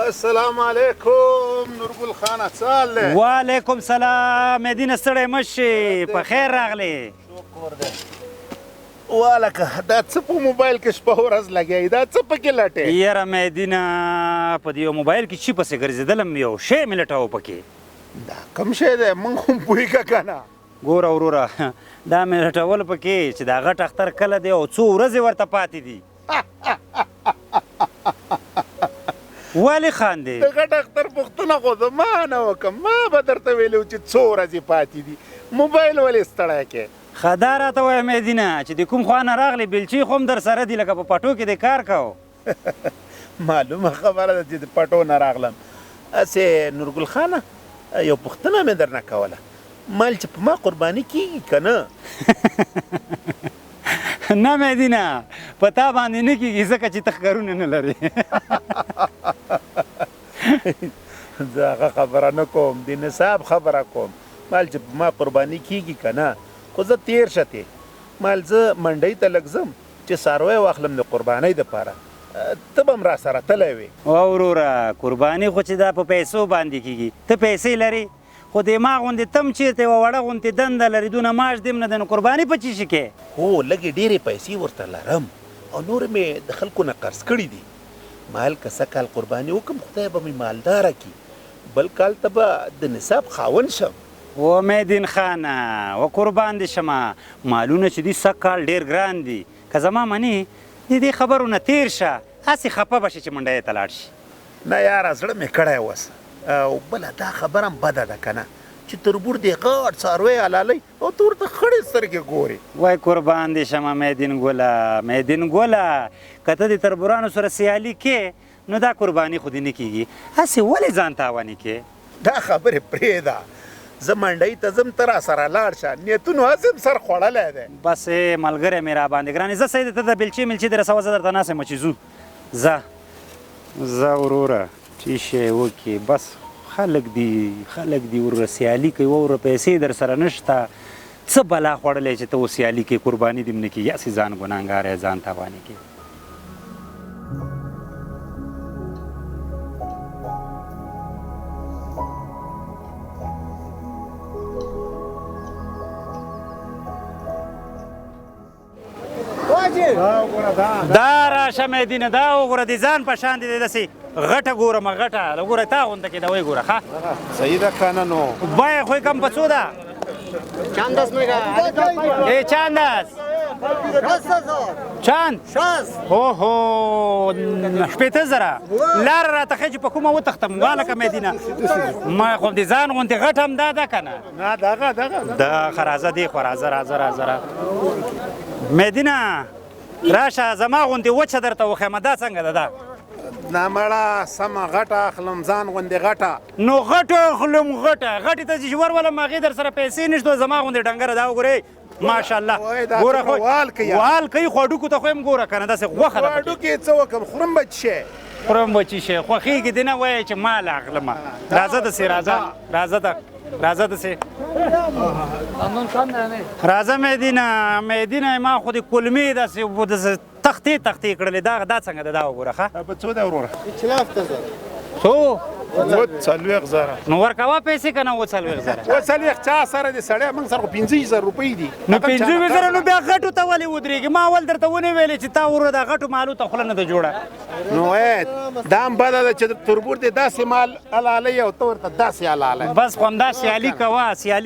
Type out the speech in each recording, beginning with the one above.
السلام علیکم نورګل خان څه حال دی؟ وعلیکم سلام مدینه ستړی مشي په خیر راغلی. شکر دی. والکه دا څه په موبایل کې شپه ورځ لګیایي دا څه پکې لټې؟ یاره مدینه په دې موبایل کې چی پسې ګرځېدلم یو شی مې لټاوه پکې. دا کوم شی دی موږ هم پوهېږه که نه. ګوره وروره دا مې لټول پکې چې دا غټ اختر کله دی او څو ورځې ورته پاتې دي. ولې خاندې؟ د غټ اختر پوښتنه خو زما نه وکړم، ما به درته ویلي و چې څو ورځې پاتې دي، موبایل ولې ستړی کې؟ ښه دا راته وایه مدینه چې د کوم خوا نه راغلې بېلچې خو هم در سره دي لکه په پټو کې دې کار کوو. معلومه خبره ده چې د پټو نه راغلم. هسې نورګل خانه یو پوښتنه مې درنه کوله، مال چې په ما قرباني کېږي که نه؟ نه مدینه په تا باندې نه کېږي ځکه چې ته ښکرونه نه لرې. زه هغه خبره نه کوم، د نصاب خبره کوم. مال چې په ما قرباني کېږي که نه، خو زه تېر شه تې مال زه منډۍ ته لږ ځم چې څاروی واخلم د قربانۍ دپاره، ته به هم را سره تلی وې. وروره قرباني خو چې دا په پیسو باندې کېږي، ته پیسې لرې خو د ما غوندې تم چېرته یوه وړه غوندې دنده لري دونه معاش دې هم نه دی نو قرباني په چی شي کې؟ هو لږې ډېرې پیسې ورته لرم او نور مې د خلکو نه قرض کړي دي. مال که څه کال قرباني وکړم خدای به مې مالداره کړي، بل کال ته به د نصاب خاوند شم. و مدین خانه و قربان دې شمه، مالونه چې دي سږ کال ډېر ګران دي، که زما منې د دې خبرو نه تېر شه، هسې خفه به شي چې منډۍ ته لاړ شي. نه یاره زړه مې کړی اوس. او بله دا خبره هم بده ده که نه چې تربور دې غټ څاروی حلالوي او ته ورته خړې سترګې ګورې. وای قربان دې شمه مدین ګله مدین ګله، که ته د تربورانو سره سیالي کې نو دا قرباني خو دې نه کېږي، هسې ولې ځان تاواني کې؟ دا خبرې پرېږده، زه منډۍ ته ځم ته را سره لاړ شه، نیتونو هسې هم سر خوړلی دی. بس ملګری مې را باندې ګرانې زه صحیح ته د بېلچې ملچې دې رسوه زه درته ناست یم چې ځو. ځه وروره چې شی وکړې بس خلک دي وروره سیالي کوي وروره پیسې در سره نشته څه بلا خوړلی چې ته اوس سیالي کې قرباني دې هم نه کېږي، هسې ځان ګناهګار ځان تاواني کې. دا راشه مدینه دا وګوره د ځان په شان دی داسې غټه ګورم غټه وګوره تا غونده کې دا وایي ګوره ښه صحیح ده که نه نو بیه خو یې کم په څو ده؟ ای چند چند؟ اوهو شپېته زره لاره راته ښیي چې په کومه وتښتم والکه مدینه ما خو د ځان غوندې غټ هم دا ده که نه؟ نه دغه دا ښه راځه دې خوا راځه مدینه راشه زما غوندې وچه درته وښیم دا څنګه ده دا؟ نه مړه سمه غټه اخلم ځان غوندې غټه. نو غټه اخلم غټې ته چې ورولم هغې در سره پیسې نشته زما غوندې ډنګره دا وګورئ ماشاءالله ګوره خو وال کوي خو هډوکو ته خو هم ګوره که نه داسې غوښه ده هډوکې څه وکړم خورم به څه شی خورم به څه شی خوښېږي دې نه وایه چې مال اخلمه راځه داسې راځه داسې راځه مدینه ما خو د کلمې داسې تختې کړلې دا څنګه ده دا وګوره ښه په څو ده وروره؟ څو؟ 40 زره. نو ورکوه پیسې که نه 40 زره؟ 40 چا سره دي سړی موږ سره خو 50,000 روپۍ دي. نو 50,000 زره نو بیا غټو ته ولې ودرېږي؟ ما اول درته ونې ویلې چې تا وروره دا غټو مالو ته خوله نه ده جوړه. نو دا هم بده ده چې تربور دې داسې مال حلالوي او ته ورته داسې حلالوي. بس خو همدا سیالي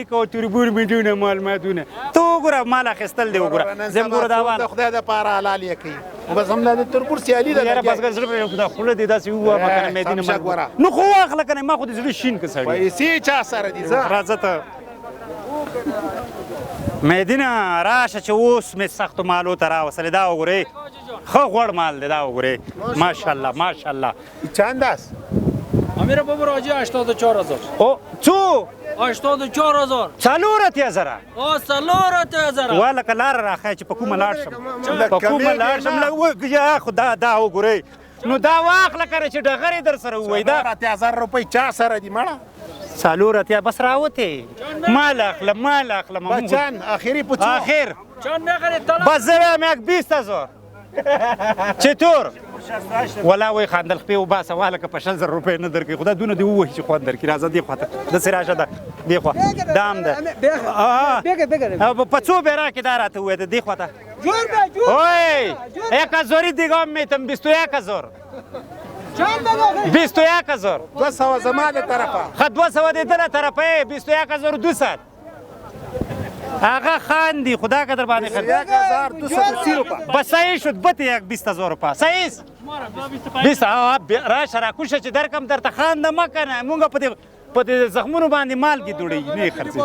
کوه تربور مې دونه مال ماتونه ته وګوره مال اخیستل دی وګوره زه هم ګوره دا وال د خدای دپاره حلال یې کوي بس همدا د تربور سیالي ده. یاره بس زړه مې دا خوله دې داسې ووهه که نه مدینه نو خو واخله که نه ما خو د زړه شین که سړی پیسې چا سره دي راځه ته مدینه راشه چې اوس مې سختو مالو ته راوصلې دا وګورئ ښه غوړ مال دی دا وګورئ ماشاءالله چند است؟ امیر بابا راجی 84,000. او څو؟ 84,000. 40,000 او 40,000 والکه لاره راښیه چې په کومه لاړ شم یا خو دا وګورئ نو دا واخله کنه چې ډغرې در سره ووایي دا 40,000 روپۍ چا سره دي مړه؟ 40,000 بس راوتې مال اخلم بچن آخری په څو؟ آخر چند میخری بس زه وایم یک 20,000 چطور؟ ولا وای خاندل خپې وباسه واله که په 60,000 روپۍ نه درکوي خو دا دونه دې ووایي چې خوند درکړي راځه دې خواته داسې راشه ده دې خوا دا هم ده په څو بیا راکړې دا راته ووایه دې خواته اوی 1,000 دیگه میتم 21,000 21,000 200 زما د طرفه خد 200 دې دله طرفه 21,200 آقا خاندی خدا قدر باندې خرید 1,230 روپه بس صحیح شد بته یک 20,000 روپه صحیح است 20 راشه را کوشه چې درکم درته خانده مکنه مونږ په دې زخمونو باندې مال کې دوړي نه خرڅي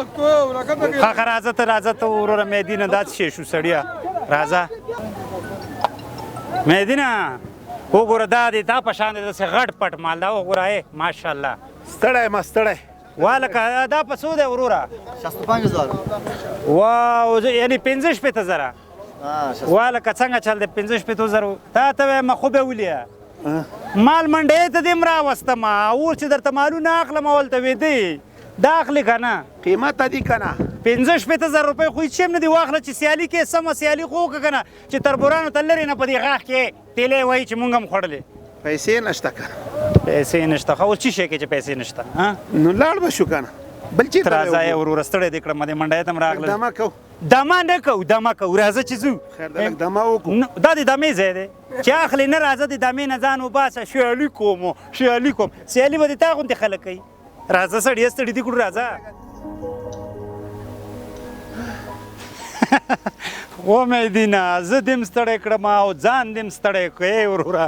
خا راځه ته وروره مېدینه داس شي شو سړیا راځه مېدینه وګوره دا په شان د غټ پټ مال دا وګوره ماشاءالله ستړی ما ستړی والکه دا په څو دی وروره 65,000 واو یعنی 15,000 والکه څنګه چل دی 15,000 تا ته وایم خو به ولیا مال منډې ته دې م راوستم اور چې درته مالونه اخلم اولته ویدې دا اخلي که نه قیمت دي که نه 15,000 روپۍ خو هېڅ شی هم نه دي واخله چې سیالي کې سمه سیالي خو وکړه که نه چې تربورانو ته لرې نه په دې غاښ کې تیلی وایي چې مونږ هم خوړلې پیسې نشته که نه پیسې نشته خو اوس څه شی کې چې پیسې نشته نو لاړ به شو که نه بل چېرته راځه یې وروره ستړی دې کړم دې منډی ته م راغله دمه کوو دمه نه کوو دمه کوو راځه چې ځو خیر ده لږ دمه وکړو دا د دمې ځای دی چې اخلې نه راځه د دمې نه ځان وباسه سیالي کوم سیالي کوم سیالي به دې تا غوندې خلک کوي راځه سړیه ستړي دې کړو راځه و مېدینه زه دې م ستړی کړم او ځان دې م ستړی کړې وروره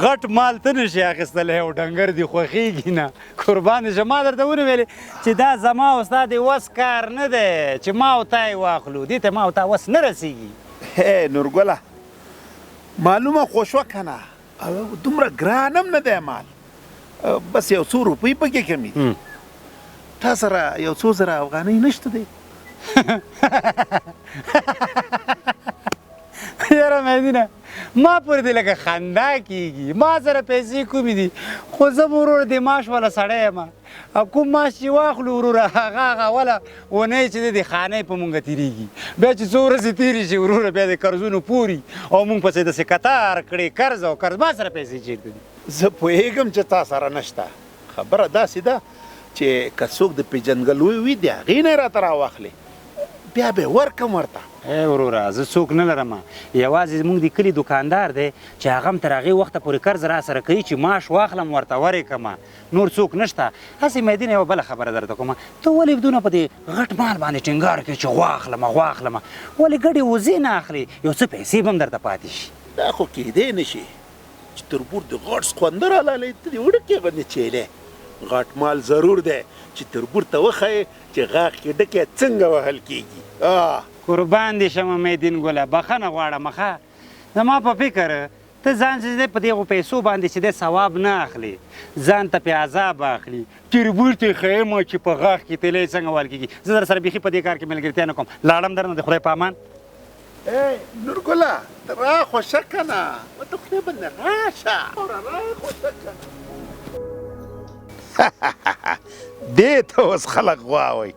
غټ مال ته نشي اخیستلی او ډنګر دې خوښېږي نه قربان دې شه ما درته ونیولې چې دا زما او ستا د وس کار نه دی چې ما او تا یې واخلو دې ته ما او تا وس نه رسېږي نورګله معلومه خو شوه که نه دومره ګران هم نه دی مال بس یو څو روپۍ پکې کمې دي تا سره یو څو زره افغانۍ نشته دی یاره مدینه ما پورې دې لکه خندا کېږي ما سره پیسې کومې دي خو زه به وروره د معاش والا سړی یم او کوم معاش چې واخلو وروره هغه اوله اونۍ چې دی د خانۍ په مونږ تېرېږي بیا چې څو ورځې تېرې شي وروره بیا د قرضونو پوري او مونږ پسې داسې کتار کړې قرض او قرض ما سره پیسې چېرته دي زه پوهېږم چې تا سره نشته خبره داسې ده چې که څوک د پیژنګلوی وي د هغې نه یې راته راواخلې بیا به ورکم ورته ای وروره زه څوک نه لرم یوازې زموږ د کلي دوکاندار دی چې هغه هم تر هغې وخته پورې قرض را سره کوي چې معاش واخلم ورته ورې کړم نور څوک نشته هسې مېدینه یوه بله خبره درته کومه ته ولې دونه په دې غټ مال باندې ټینګار کوې چې غواخلم ولې ګډې وزې نه اخلې یو څه پیسې به هم درته پاتې شي دا خو کېدی نه شي چې تربور د غټ سخوندر حلالوي ته دې وړکې غوندې چیلی غټ مال ضرور دی چې تربور ته وښیې چې غاښ کې ډکې څنګه وهل کېږي قربان دې شمه مېدین ګله بخښنه غواړم ښه زما په فکر ته ځان چې دی په دغو پیسو باندې چې دی ثواب نه اخلي ځان ته پې عذاب اخلي تربور ته یې ښیم چې په غاښ کې تیلی څنګه وهل کېږي زه در سره بیخي په دې کار کې ملګرتیا نه کوم لاړم درنه د خدای په امان نورګله ته را خوشه که نه ته خدای باندې راشه راخوشه که دې ته اوس خلک غواوئ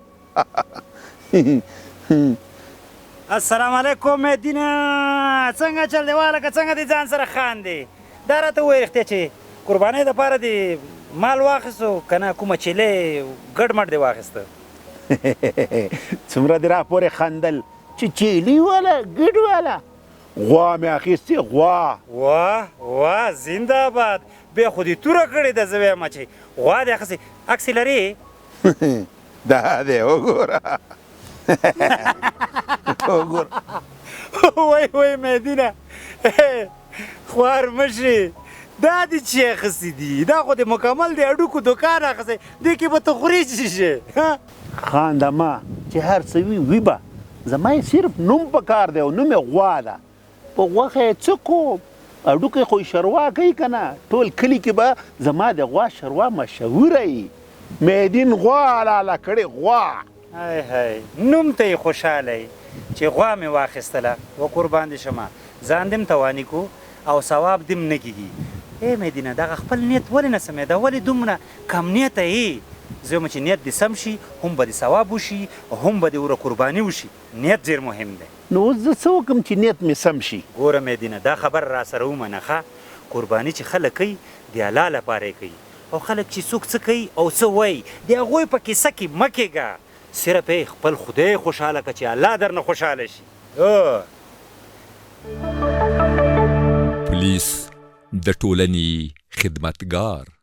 السلام علیکم مېدینه څنګه چل دی والکه څنګه دی ځان سره خاندې دا راته ووایه رښتیا چې قربانۍ دپاره دې مال واخیستو که نه کومه چیلې ګډ مټ دې واخیسته څومره دې را پورې خندل چې چیلي والا ګډ والا غوا مې اخیستې غوا واه زنده باد بیا خو دې توره کړې ده زه وایم چې غوا دې اخیستې عکس یې لرې دا دی وګوره وای مېدینه خوار مشي دا دې چې اخیستې دي دا خو دې مکمل د هډوکو دوکان اخیستی دې کې به ته خورې څه شي خانده ما چې هر څه وي به زما یې صرف نوم په کار دی او نوم یې غوا ده په غوښه یې څه کوم هډوکی خو یې شروا کوي که نه ټول کلي کې به زما د غوا شروا مشهوره وي مېدین غوا حلاله کړې غوا های نوم ته یې خوشحاله چې غوا مې واخیستله و قربان دې شمه ځان دې م تواني کو او ثواب دې م نه کېږي ای مېدینه دغه خپل نیت ولې نه سمېده ولې دومره کم نیته یې زه وایم چې نیت دې سم شي هم به دې ثواب وشي هم به دې وره قرباني وشي نیت ډېر مهم دی نو اوس زه څه وکړم چې نیت مې سم شي ګوره مېدینه دا خبره را سره ومنه ښه قرباني چې خلک کوي د الله لپاره یې کوي او خلک چې څوک څه کوي او څه وایي د هغوی په کیسه کې مه کېږه صرف یې خپل خدای خوشحاله کړه چې الله درنه خوشحاله شي پولیس د ټولنې خدمتګار